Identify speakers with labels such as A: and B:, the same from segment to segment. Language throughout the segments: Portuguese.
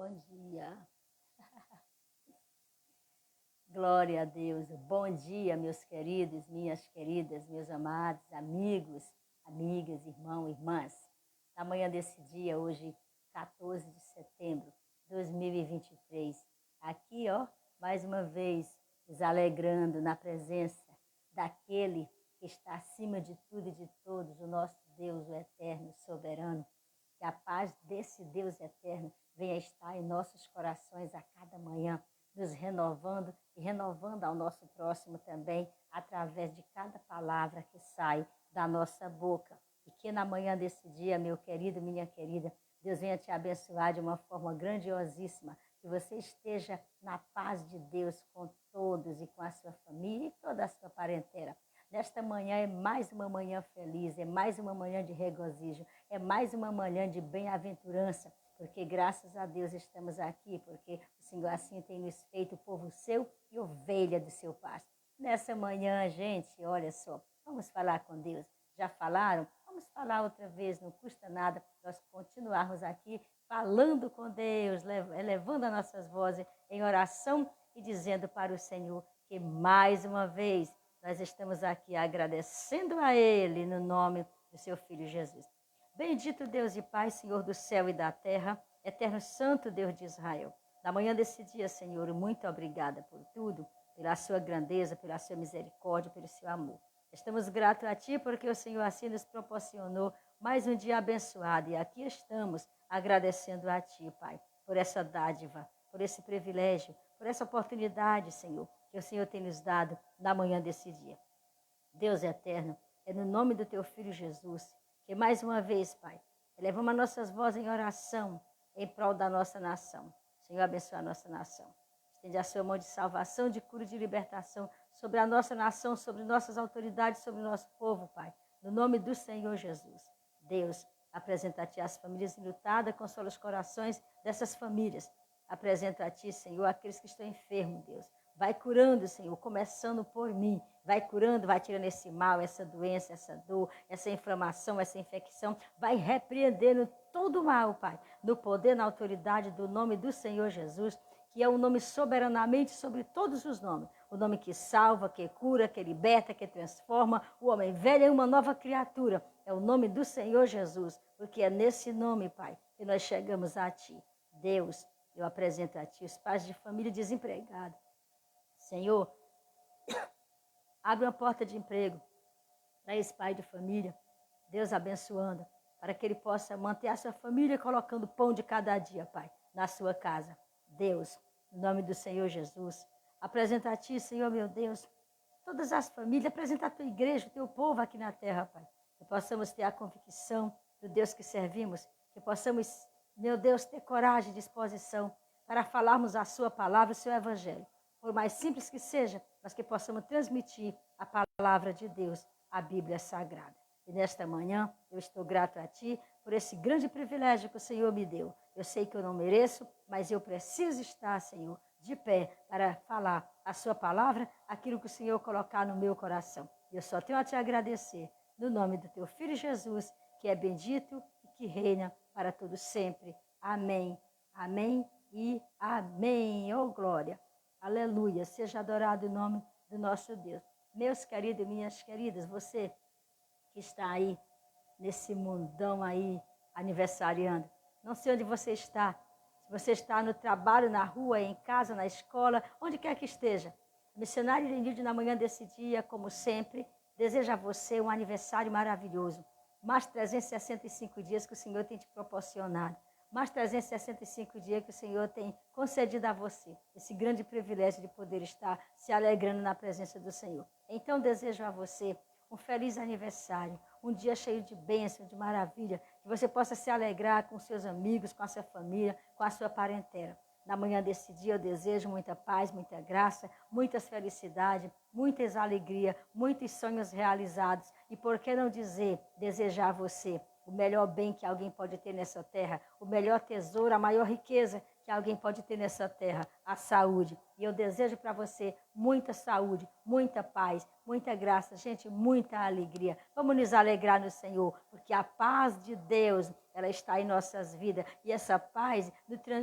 A: Bom dia. Glória a Deus. Bom dia, meus queridos, minhas queridas, meus amados, amigos, amigas, irmãos, irmãs. Na manhã desse dia, hoje, 14 de setembro de 2023, aqui, mais uma vez, nos alegrando na presença daquele que está acima de tudo e de todos, o nosso Deus, o eterno, soberano. Que a paz desse Deus eterno venha estar em nossos corações a cada manhã, nos renovando e renovando ao nosso próximo também, através de cada palavra que sai da nossa boca. E que na manhã desse dia, meu querido, minha querida, Deus venha te abençoar de uma forma grandiosíssima, que você esteja na paz de Deus com todos e com a sua família e toda a sua parentela. Nesta manhã é mais uma manhã feliz, é mais uma manhã de regozijo, é mais uma manhã de bem-aventurança, porque graças a Deus estamos aqui, porque o Senhor assim tem nos feito povo seu e ovelha do seu pasto. Nessa manhã, gente, olha só, vamos falar com Deus. Já falaram? Vamos falar outra vez, não custa nada nós continuarmos aqui falando com Deus, elevando as nossas vozes em oração e dizendo para o Senhor que mais uma vez nós estamos aqui agradecendo a Ele no nome do seu Filho Jesus. Bendito Deus e Pai, Senhor do céu e da terra, eterno santo Deus de Israel. Na manhã desse dia, Senhor, muito obrigada por tudo, pela sua grandeza, pela sua misericórdia, pelo seu amor. Estamos gratos a Ti porque o Senhor assim nos proporcionou mais um dia abençoado. E aqui estamos agradecendo a Ti, Pai, por essa dádiva, por esse privilégio, por essa oportunidade, Senhor, que o Senhor tem nos dado na manhã desse dia. Deus eterno, é no nome do Teu Filho Jesus, que mais uma vez, Pai, elevamos as nossas vozes em oração em prol da nossa nação. Senhor, abençoe a nossa nação. Estende a sua mão de salvação, de cura e de libertação sobre a nossa nação, sobre nossas autoridades, sobre o nosso povo, Pai. No nome do Senhor Jesus. Deus, apresenta a Ti as famílias enlutadas, consola os corações dessas famílias. Apresenta a Ti, Senhor, aqueles que estão enfermos, Deus. Vai curando, Senhor, começando por mim. Vai curando, vai tirando esse mal, essa doença, essa dor, essa inflamação, essa infecção. Vai repreendendo todo o mal, Pai. No poder, na autoridade do nome do Senhor Jesus, que é o nome soberanamente sobre todos os nomes. O nome que salva, que cura, que liberta, que transforma. O homem velho é uma nova criatura. É o nome do Senhor Jesus, porque é nesse nome, Pai, que nós chegamos a Ti. Deus, eu apresento a Ti os pais de família desempregados. Senhor, abre uma porta de emprego para esse pai de família, Deus abençoando, para que ele possa manter a sua família colocando pão de cada dia, Pai, na sua casa. Deus, em nome do Senhor Jesus, apresenta a Ti, Senhor, meu Deus, todas as famílias, apresenta a Tua igreja, o Teu povo aqui na terra, Pai, que possamos ter a convicção do Deus que servimos, que possamos, meu Deus, ter coragem e disposição para falarmos a Sua palavra, o Seu evangelho. Por mais simples que seja, mas que possamos transmitir a palavra de Deus, a Bíblia Sagrada. E nesta manhã, eu estou grato a Ti por esse grande privilégio que o Senhor me deu. Eu sei que eu não mereço, mas eu preciso estar, Senhor, de pé para falar a Sua palavra, aquilo que o Senhor colocar no meu coração. E eu só tenho a Te agradecer, no nome do Teu Filho Jesus, que é bendito e que reina para todos sempre. Amém, amém e amém. Oh, glória! Aleluia, seja adorado o nome do nosso Deus. Meus queridos e minhas queridas, você que está aí, nesse mundão aí, aniversariando, não sei onde você está, se você está no trabalho, na rua, em casa, na escola, onde quer que esteja. A missionária Irenilde, na manhã desse dia, como sempre, deseja a você um aniversário maravilhoso. Mais 365 dias que o Senhor tem te proporcionado. Mais 365 dias que o Senhor tem concedido a você, esse grande privilégio de poder estar se alegrando na presença do Senhor. Então, desejo a você um feliz aniversário, um dia cheio de bênção, de maravilha, que você possa se alegrar com seus amigos, com a sua família, com a sua parentela. Na manhã desse dia eu desejo muita paz, muita graça, muitas felicidades, muitas alegrias, muitos sonhos realizados. E por que não dizer, desejar a você o melhor bem que alguém pode ter nessa terra, o melhor tesouro, a maior riqueza que alguém pode ter nessa terra, a saúde. E eu desejo para você muita saúde, muita paz, muita graça, gente, muita alegria. Vamos nos alegrar no Senhor, porque a paz de Deus, ela está em nossas vidas. E essa paz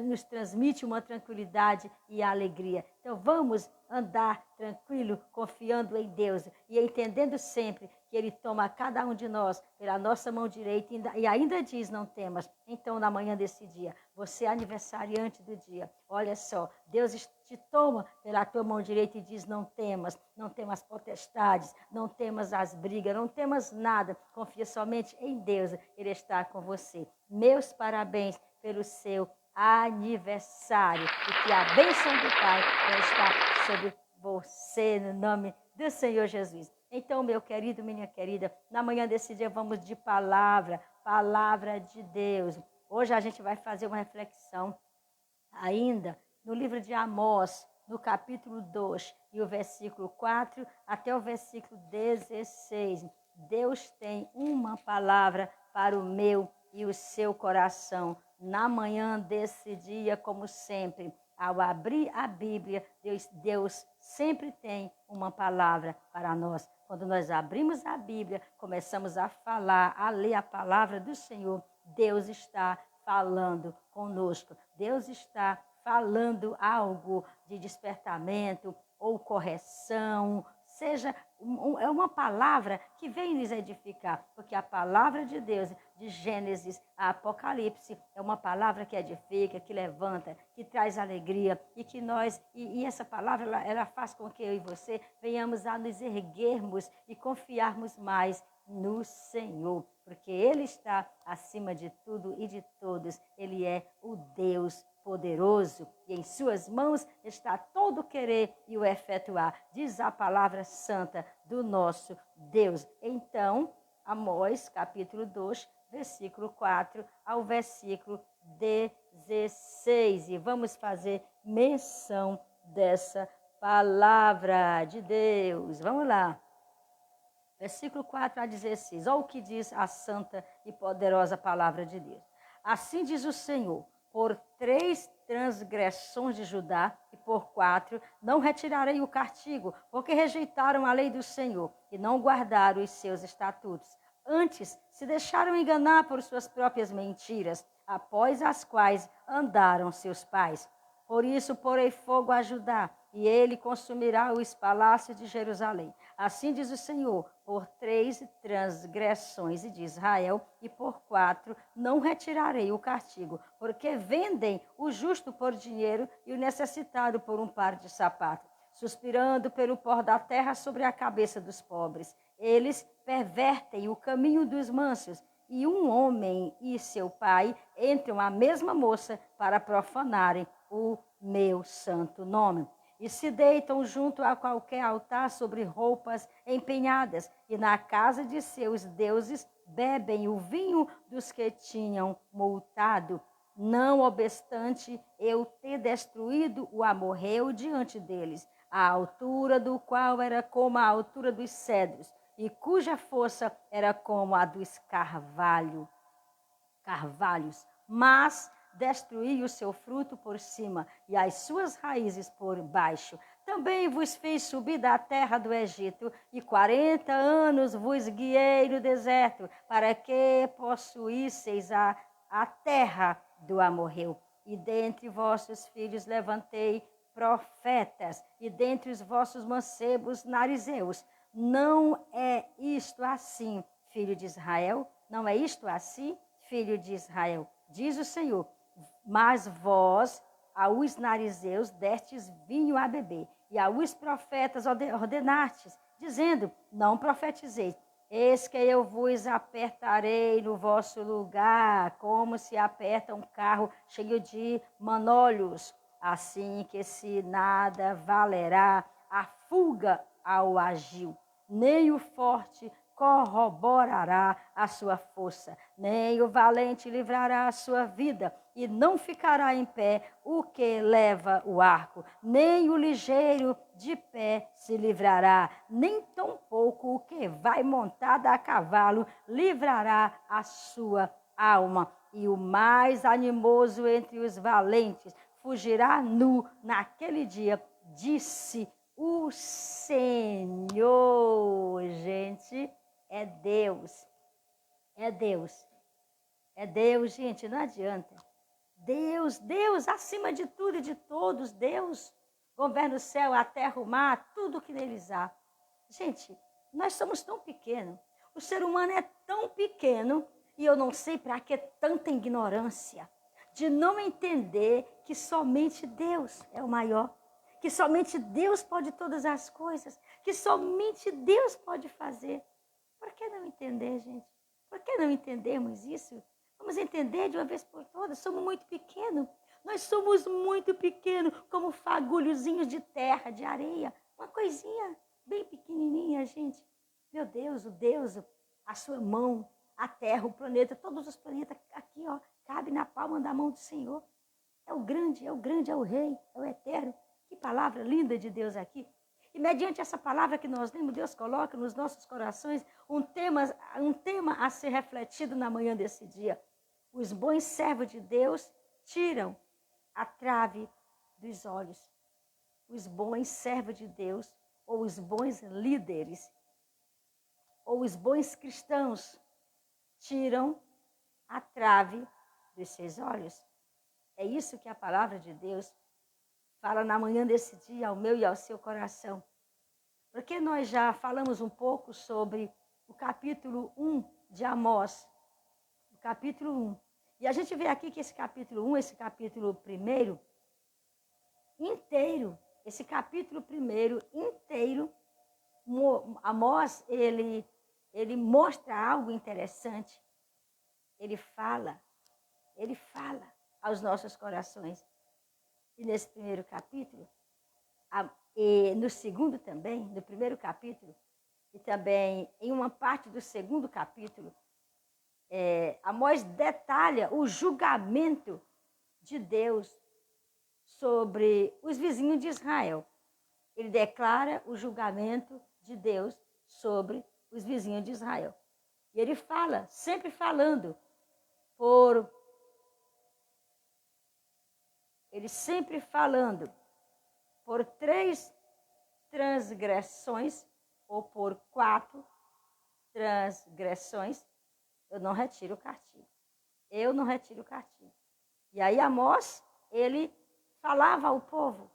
A: nos transmite uma tranquilidade e alegria. Então vamos andar tranquilo, confiando em Deus e entendendo sempre que Ele toma cada um de nós pela nossa mão direita e ainda diz não temas. Então, na manhã desse dia, você é aniversariante do dia. Olha só, Deus te toma pela tua mão direita e diz não temas potestades, não temas as brigas, não temas nada. Confia somente em Deus, Ele está com você. Meus parabéns pelo seu aniversário e que a bênção do Pai vai estar sobre você no nome do Senhor Jesus. Então, meu querido, minha querida, na manhã desse dia vamos de palavra de Deus. Hoje a gente vai fazer uma reflexão ainda no livro de Amós, no capítulo 2, e o versículo 4 até o versículo 16. Deus tem uma palavra para o meu e o seu coração. Na manhã desse dia, como sempre, ao abrir a Bíblia, Deus sempre tem uma palavra para nós. Quando nós abrimos a Bíblia, começamos a falar, a ler a palavra do Senhor, Deus está falando conosco. Deus está falando algo de despertamento ou correção, seja é uma palavra que vem nos edificar, porque a palavra de Deus, de Gênesis a Apocalipse, é uma palavra que edifica, que levanta, que traz alegria e que nós, e essa palavra, ela faz com que eu e você venhamos a nos erguermos e confiarmos mais no Senhor, porque Ele está acima de tudo e de todos. Ele é o Deus poderoso e em suas mãos está todo o querer e o efetuar, diz a palavra santa do nosso Deus. Então, Amós, capítulo 2, versículo 4 ao versículo 16. E vamos fazer menção dessa palavra de Deus. Vamos lá. Versículo 4 a 16. Olha o que diz a santa e poderosa palavra de Deus. Assim diz o Senhor: por 3 transgressões de Judá e por 4 não retirarei o castigo, porque rejeitaram a lei do Senhor e não guardaram os seus estatutos. Antes se deixaram enganar por suas próprias mentiras, após as quais andaram seus pais. Por isso porei fogo a Judá, e ele consumirá os palácios de Jerusalém. Assim diz o Senhor: por 3 transgressões de Israel e por 4 não retirarei o castigo, porque vendem o justo por dinheiro e o necessitado por um par de sapatos, suspirando pelo pó da terra sobre a cabeça dos pobres. Eles pervertem o caminho dos mansos, e um homem e seu pai entram a mesma moça para profanarem o meu santo nome. E se deitam junto a qualquer altar sobre roupas empenhadas, e na casa de seus deuses bebem o vinho dos que tinham multado. Não obstante eu ter destruído o amorreu diante deles, a altura do qual era como a altura dos cedros, e cuja força era como a dos carvalhos. Mas destruí o seu fruto por cima e as suas raízes por baixo. Também vos fiz subir da terra do Egito, e 40 anos vos guiei no deserto, para que possuísseis a terra do amorreu. E dentre vossos filhos levantei profetas, e dentre os vossos mancebos narizeus. Não é isto assim, filho de Israel? Não é isto assim, filho de Israel? Diz o Senhor: mas vós, aos narizeus, destes vinho a beber, e aos profetas ordenastes, dizendo: não profetizeis. Eis que eu vos apertarei no vosso lugar, como se aperta um carro cheio de manolhos, assim que se nada valerá a fuga ao agil, nem o forte corroborará a sua força, nem o valente livrará a sua vida, e não ficará em pé o que leva o arco, nem o ligeiro de pé se livrará, nem tampouco o que vai montado a cavalo livrará a sua alma. E o mais animoso entre os valentes fugirá nu naquele dia, disse o Senhor. Gente, é Deus. É Deus. É Deus, gente, não adianta. Deus, Deus, acima de tudo e de todos, Deus governa o céu, a terra, o mar, tudo que neles há. Gente, nós somos tão pequenos. O ser humano é tão pequeno e eu não sei para que tanta ignorância de não entender que somente Deus é o maior, que somente Deus pode todas as coisas, que somente Deus pode fazer. Por que não entender, gente? Por que não entendermos isso? Vamos entender de uma vez por todas. Somos muito pequenos. Nós somos muito pequenos, como fagulhozinhos de terra, de areia. Uma coisinha bem pequenininha, gente. Meu Deus, o Deus, a sua mão, a terra, o planeta, todos os planetas aqui, ó, cabe na palma da mão do Senhor. É o grande, é o rei, é o eterno. Que palavra linda de Deus aqui. E mediante essa palavra que nós lemos, Deus coloca nos nossos corações um tema a ser refletido na manhã desse dia. Os bons servos de Deus tiram a trave dos olhos. Os bons servos de Deus, ou os bons líderes, ou os bons cristãos, tiram a trave dos seus olhos. É isso que a palavra de Deus fala na manhã desse dia, ao meu e ao seu coração. Porque nós já falamos um pouco sobre o capítulo 1 de Amós. O capítulo 1. E a gente vê aqui que esse capítulo 1, esse capítulo 1 inteiro, esse capítulo 1 inteiro, Amós, ele mostra algo interessante. Ele fala aos nossos corações. E nesse primeiro capítulo, e no segundo também, no primeiro capítulo, e também em uma parte do segundo capítulo, Amós detalha o julgamento de Deus sobre os vizinhos de Israel. Ele declara o julgamento de Deus sobre os vizinhos de Israel. E ele fala, sempre falando, por 3 transgressões, ou por 4 transgressões, eu não retiro o castigo. Eu não retiro o castigo. E aí Amós, ele falava ao povo,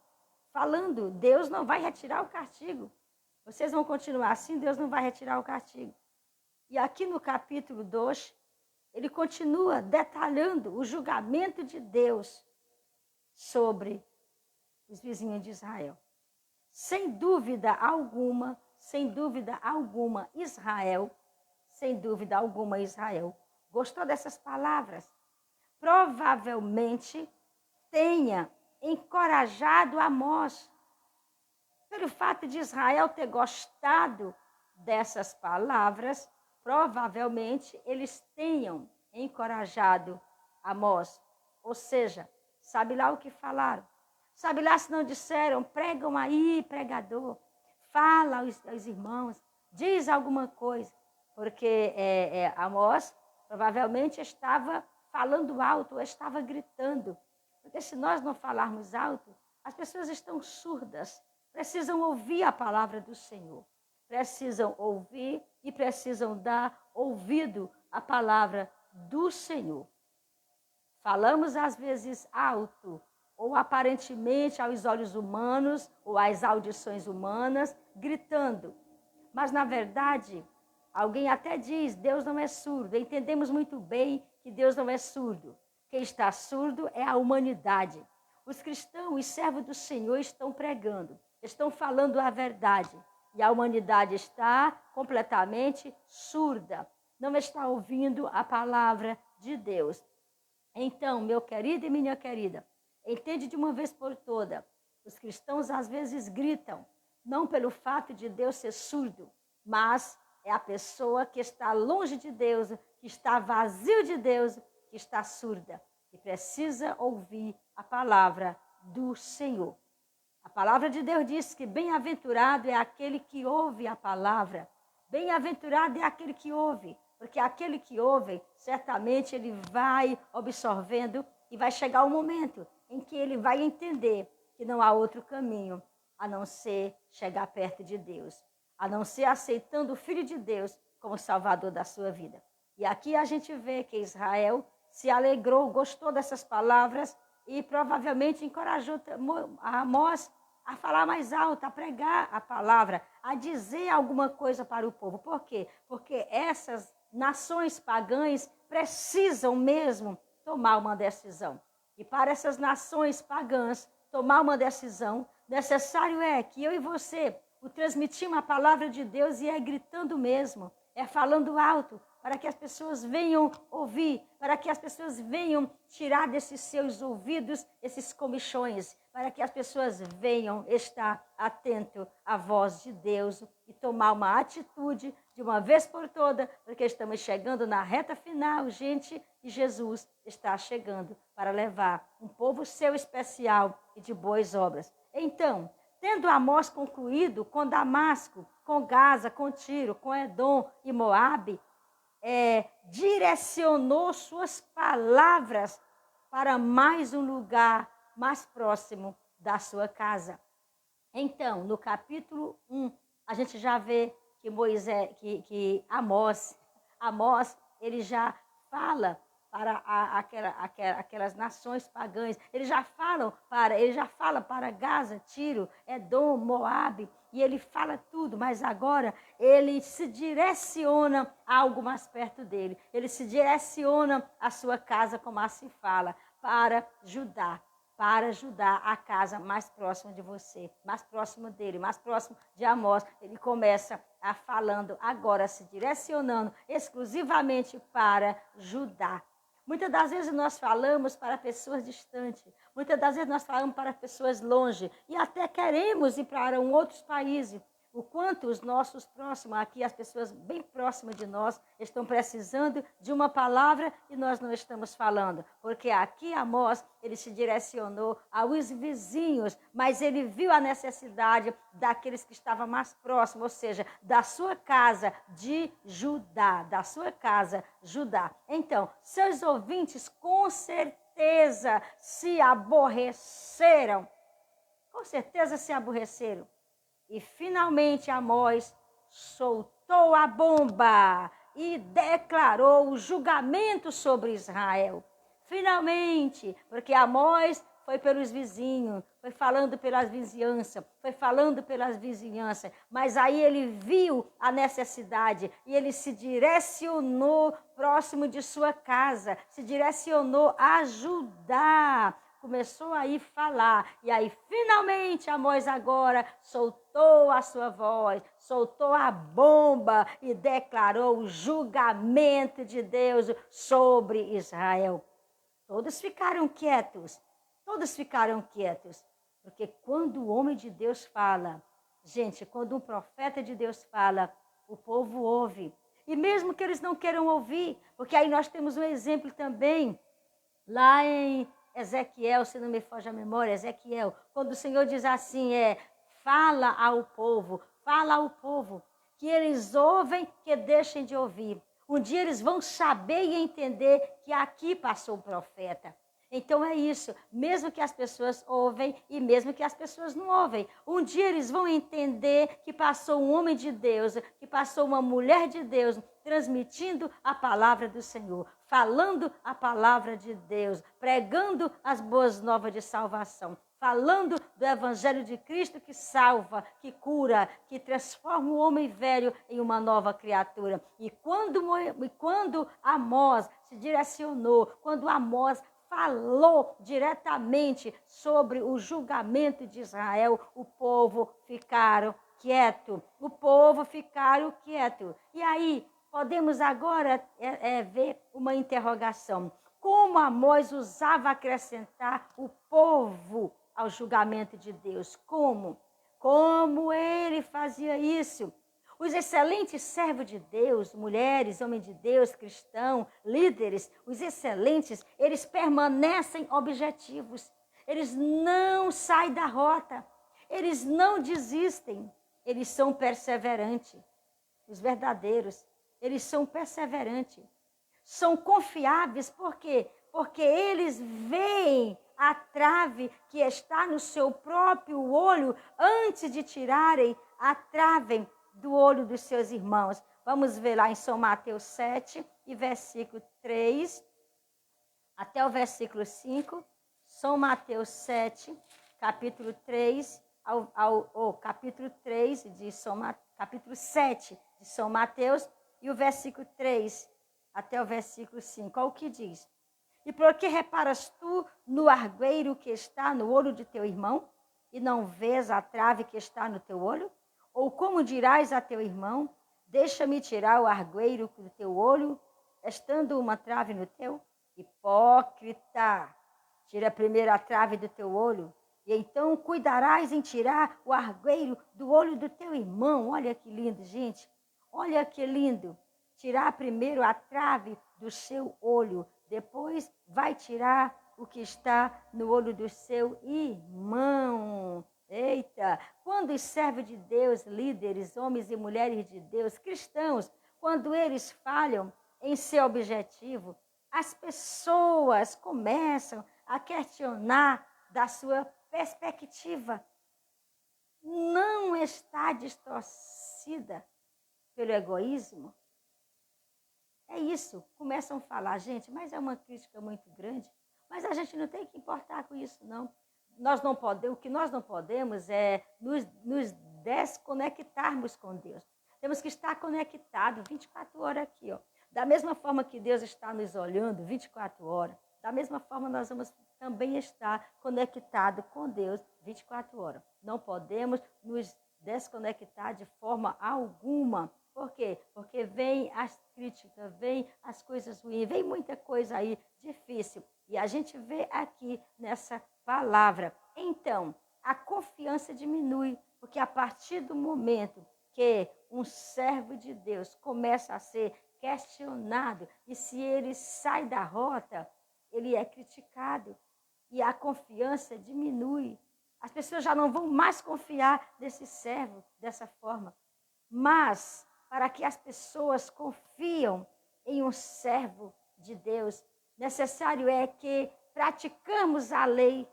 A: falando, Deus não vai retirar o castigo. Vocês vão continuar assim, Deus não vai retirar o castigo. E aqui no capítulo 2, ele continua detalhando o julgamento de Deus sobre os vizinhos de Israel. Sem dúvida alguma, Israel gostou dessas palavras. Provavelmente tenha encorajado Amós. Pelo fato de Israel ter gostado dessas palavras, provavelmente eles tenham encorajado Amós. Ou seja, sabe lá o que falaram? Sabe lá se não disseram, pregam aí, pregador, fala aos irmãos, diz alguma coisa. Porque Amós provavelmente estava falando alto, ou estava gritando. Porque se nós não falarmos alto, as pessoas estão surdas, precisam ouvir a palavra do Senhor. Precisam ouvir e precisam dar ouvido à palavra do Senhor. Falamos às vezes alto, ou aparentemente aos olhos humanos, ou às audições humanas, gritando. Mas, na verdade, alguém até diz, Deus não é surdo. Entendemos muito bem que Deus não é surdo. Quem está surdo é a humanidade. Os cristãos, os servos do Senhor, estão pregando, estão falando a verdade. E a humanidade está completamente surda, não está ouvindo a palavra de Deus. Então, meu querido e minha querida, entende de uma vez por toda, os cristãos às vezes gritam, não pelo fato de Deus ser surdo, mas é a pessoa que está longe de Deus, que está vazio de Deus, que está surda e precisa ouvir a palavra do Senhor. A palavra de Deus diz que bem-aventurado é aquele que ouve a palavra. Bem-aventurado é aquele que ouve, porque aquele que ouve, certamente ele vai absorvendo e vai chegar o momento em que ele vai entender que não há outro caminho a não ser chegar perto de Deus, a não ser aceitando o Filho de Deus como Salvador da sua vida. E aqui a gente vê que Israel se alegrou, gostou dessas palavras e provavelmente encorajou Amós a falar mais alto, a pregar a palavra, a dizer alguma coisa para o povo. Por quê? Porque essas nações pagãs precisam mesmo tomar uma decisão. E para essas nações pagãs tomar uma decisão, necessário é que eu e você o transmitimos a palavra de Deus e é gritando mesmo, é falando alto, para que as pessoas venham ouvir, para que as pessoas venham tirar desses seus ouvidos esses comichões, para que as pessoas venham estar atento à voz de Deus e tomar uma atitude de uma vez por toda, porque estamos chegando na reta final, gente, e Jesus está chegando para levar um povo seu especial e de boas obras. Então, tendo Amós concluído com Damasco, com Gaza, com Tiro, com Edom e Moabe, direcionou suas palavras para mais um lugar mais próximo da sua casa. Então, no capítulo 1, a gente já vê que Amós, ele já fala para aquelas nações pagãs. Ele já fala para Gaza, Tiro, Edom, Moabe, e ele fala tudo, mas agora ele se direciona a algo mais perto dele. Ele se direciona à sua casa, como assim fala, para Judá a casa mais próxima de você, mais próximo dele, mais próximo de Amós. Ele começa a falando agora, se direcionando exclusivamente para Judá. Muitas das vezes nós falamos para pessoas distantes, muitas das vezes nós falamos para pessoas longe e até queremos ir para outros países. O quanto os nossos próximos, aqui as pessoas bem próximas de nós, estão precisando de uma palavra e nós não estamos falando. Porque aqui Amós, ele se direcionou aos vizinhos, mas ele viu a necessidade daqueles que estavam mais próximos, ou seja, da sua casa de Judá, da sua casa Judá. Então, seus ouvintes com certeza se aborreceram. Com certeza se aborreceram. E finalmente Amós soltou a bomba e declarou o julgamento sobre Israel. Finalmente, porque Amós foi pelos vizinhos, foi falando pelas vizinhanças, mas aí ele viu a necessidade e ele se direcionou próximo de sua casa, se direcionou a ajudar. Começou aí a falar, e aí finalmente Amós agora soltou a sua voz, soltou a bomba e declarou o julgamento de Deus sobre Israel. Todos ficaram quietos, porque quando o homem de Deus fala, gente, quando um profeta de Deus fala, o povo ouve. E mesmo que eles não queiram ouvir, porque aí nós temos um exemplo também, lá em Ezequiel, se não me foge a memória, Ezequiel, quando o Senhor diz assim, fala ao povo, que eles ouvem, que deixem de ouvir. Um dia eles vão saber e entender que aqui passou o profeta. Então é isso, mesmo que as pessoas ouvem e mesmo que as pessoas não ouvem. Um dia eles vão entender que passou um homem de Deus, que passou uma mulher de Deus, transmitindo a palavra do Senhor, falando a palavra de Deus, pregando as boas novas de salvação, falando do Evangelho de Cristo que salva, que cura, que transforma o homem velho em uma nova criatura. E quando Amós se direcionou, quando Amós falou diretamente sobre o julgamento de Israel, o povo ficaram quieto. E aí, podemos agora ver uma interrogação. Como Amós usava acrescentar o povo ao julgamento de Deus? Como? Como ele fazia isso? Os excelentes servos de Deus, mulheres, homens de Deus, cristãos, líderes, os excelentes, eles permanecem objetivos. Eles não saem da rota. Eles não desistem. Eles são perseverantes. Os verdadeiros, eles são perseverantes. São confiáveis, por quê? Porque eles veem a trave que está no seu próprio olho antes de tirarem a trave do olho dos seus irmãos. Vamos ver lá em São Mateus 7, e versículo 3 até o versículo 5. São Mateus 7, capítulo 3, capítulo 3 de capítulo 7 de São Mateus, e o versículo 3 até o versículo 5. Olha o que diz. E por que reparas tu no argueiro que está no olho de teu irmão, e não vês a trave que está no teu olho? Ou como dirás a teu irmão, deixa-me tirar o argueiro do teu olho, estando uma trave no teu? Hipócrita, tira primeiro a trave do teu olho, e então cuidarás em tirar o argueiro do olho do teu irmão. Olha que lindo, gente. Olha que lindo. Tirar primeiro a trave do seu olho, depois vai tirar o que está no olho do seu irmão. Eita! Quando os servos de Deus, líderes, homens e mulheres de Deus, cristãos, quando eles falham em seu objetivo, as pessoas começam a questionar da sua perspectiva. Não está distorcida pelo egoísmo? É isso, começam a falar, gente, mas é uma crítica muito grande, mas a gente não tem que importar com isso, não. Nós não podemos, o que nós não podemos é nos desconectarmos com Deus. Temos que estar conectados 24 horas aqui, ó. Da mesma forma que Deus está nos olhando 24 horas, da mesma forma nós vamos também estar conectados com Deus 24 horas. Não podemos nos desconectar de forma alguma. Por quê? Porque vem as críticas, vem as coisas ruins, vem muita coisa aí difícil. E a gente vê aqui nessa palavra. Então, a confiança diminui, porque a partir do momento que um servo de Deus começa a ser questionado, e se ele sai da rota, ele é criticado, e a confiança diminui. As pessoas já não vão mais confiar nesse servo dessa forma. Mas, para que as pessoas confiam em um servo de Deus, necessário é que praticamos a lei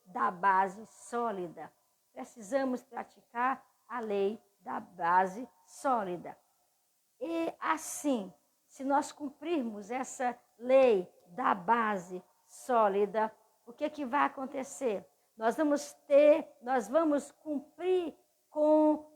A: da base sólida. Precisamos praticar a lei da base sólida. E assim, se nós cumprirmos essa lei da base sólida, o que vai acontecer? Nós vamos cumprir com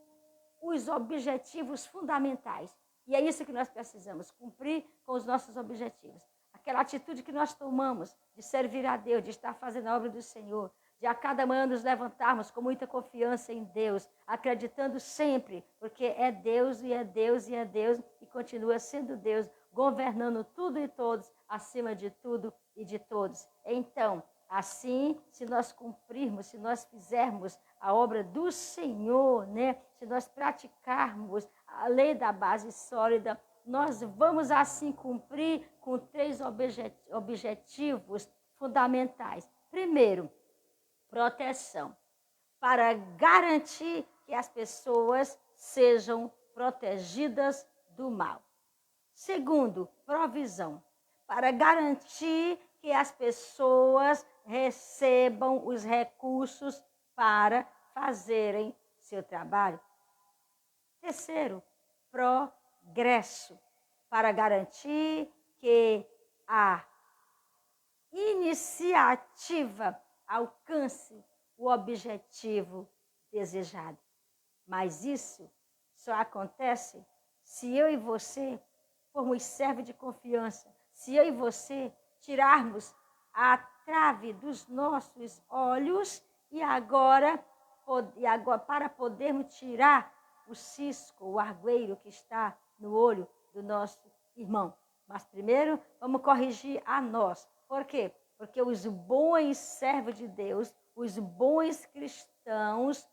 A: os objetivos fundamentais. E é isso que nós precisamos, cumprir com os nossos objetivos. Aquela atitude que nós tomamos de servir a Deus, de estar fazendo a obra do Senhor, de a cada manhã nos levantarmos com muita confiança em Deus, acreditando sempre, porque é Deus e é Deus e é Deus, e continua sendo Deus, governando tudo e todos, acima de tudo e de todos. Então, assim, se nós cumprirmos, se nós fizermos a obra do Senhor, né? Se nós praticarmos a lei da base sólida, nós vamos assim cumprir com 3 objetivos fundamentais. Primeiro, proteção, para garantir que as pessoas sejam protegidas do mal. Segundo, provisão, para garantir que as pessoas recebam os recursos para fazerem seu trabalho. Terceiro, progresso, para garantir que a iniciativa alcance o objetivo desejado. Mas isso só acontece se eu e você formos servos de confiança, se eu e você tirarmos a trave dos nossos olhos e agora para podermos tirar o cisco, o argueiro que está no olho do nosso irmão. Mas primeiro vamos corrigir a nós. Por quê? Porque os bons servos de Deus, os bons cristãos,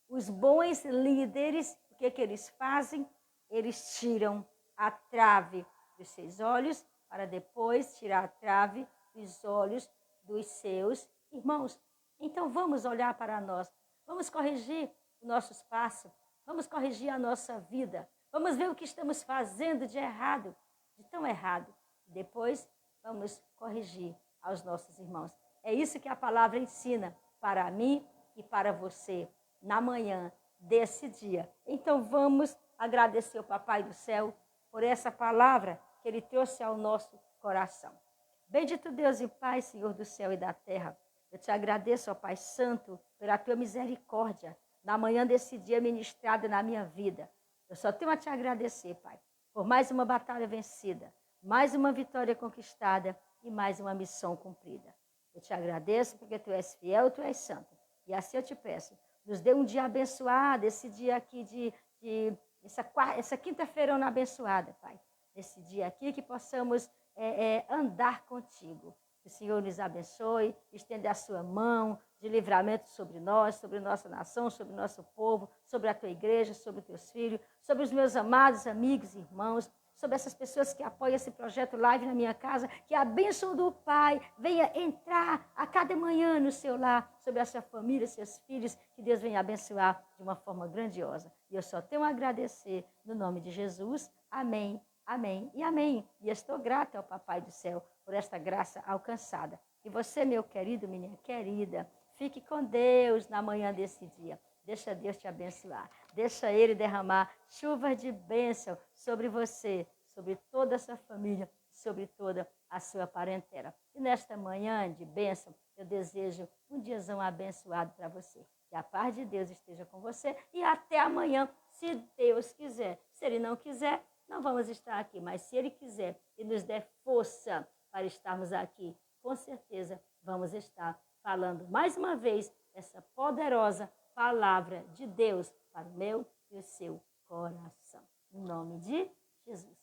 A: os bons líderes, o que eles fazem? Eles tiram a trave dos seus olhos para depois tirar a trave dos olhos dos seus irmãos. Então vamos olhar para nós, vamos corrigir os nossos passos, vamos corrigir a nossa vida, vamos ver o que estamos fazendo de errado, de tão errado. Depois vamos corrigir aos nossos irmãos. É isso que a palavra ensina para mim e para você na manhã desse dia. Então vamos agradecer ao Papai do Céu por essa palavra que Ele trouxe ao nosso coração. Bendito Deus e Pai, Senhor do céu e da terra, eu te agradeço, ó Pai Santo, pela tua misericórdia na manhã desse dia ministrada na minha vida. Eu só tenho a te agradecer, Pai, por mais uma batalha vencida, mais uma vitória conquistada e mais uma missão cumprida. Eu te agradeço porque tu és fiel, tu és santo. E assim eu te peço, nos dê um dia abençoado, esse dia aqui essa quinta-feira abençoada, Pai. Nesse dia aqui que possamos andar contigo. Que o Senhor nos abençoe, estenda a sua mão de livramento sobre nós, sobre nossa nação, sobre nosso povo, sobre a tua igreja, sobre os teus filhos, sobre os meus amados amigos e irmãos, sobre essas pessoas que apoiam esse projeto Live na Minha Casa, que a bênção do Pai venha entrar a cada manhã no seu lar, sobre a sua família, seus filhos, que Deus venha abençoar de uma forma grandiosa. E eu só tenho a agradecer no nome de Jesus. Amém, amém e amém. E eu estou grata ao Papai do Céu por esta graça alcançada. E você, meu querido, minha querida, fique com Deus na manhã desse dia. Deixa Deus te abençoar. Deixa Ele derramar chuvas de bênção sobre você, sobre toda a sua família, sobre toda a sua parentela. E nesta manhã de bênção, eu desejo um diazão abençoado para você. Que a paz de Deus esteja com você e até amanhã, se Deus quiser. Se Ele não quiser, não vamos estar aqui. Mas se Ele quiser e nos der força para estarmos aqui, com certeza vamos estar falando mais uma vez essa poderosa palavra de Deus para o meu e o seu coração. Em nome de Jesus.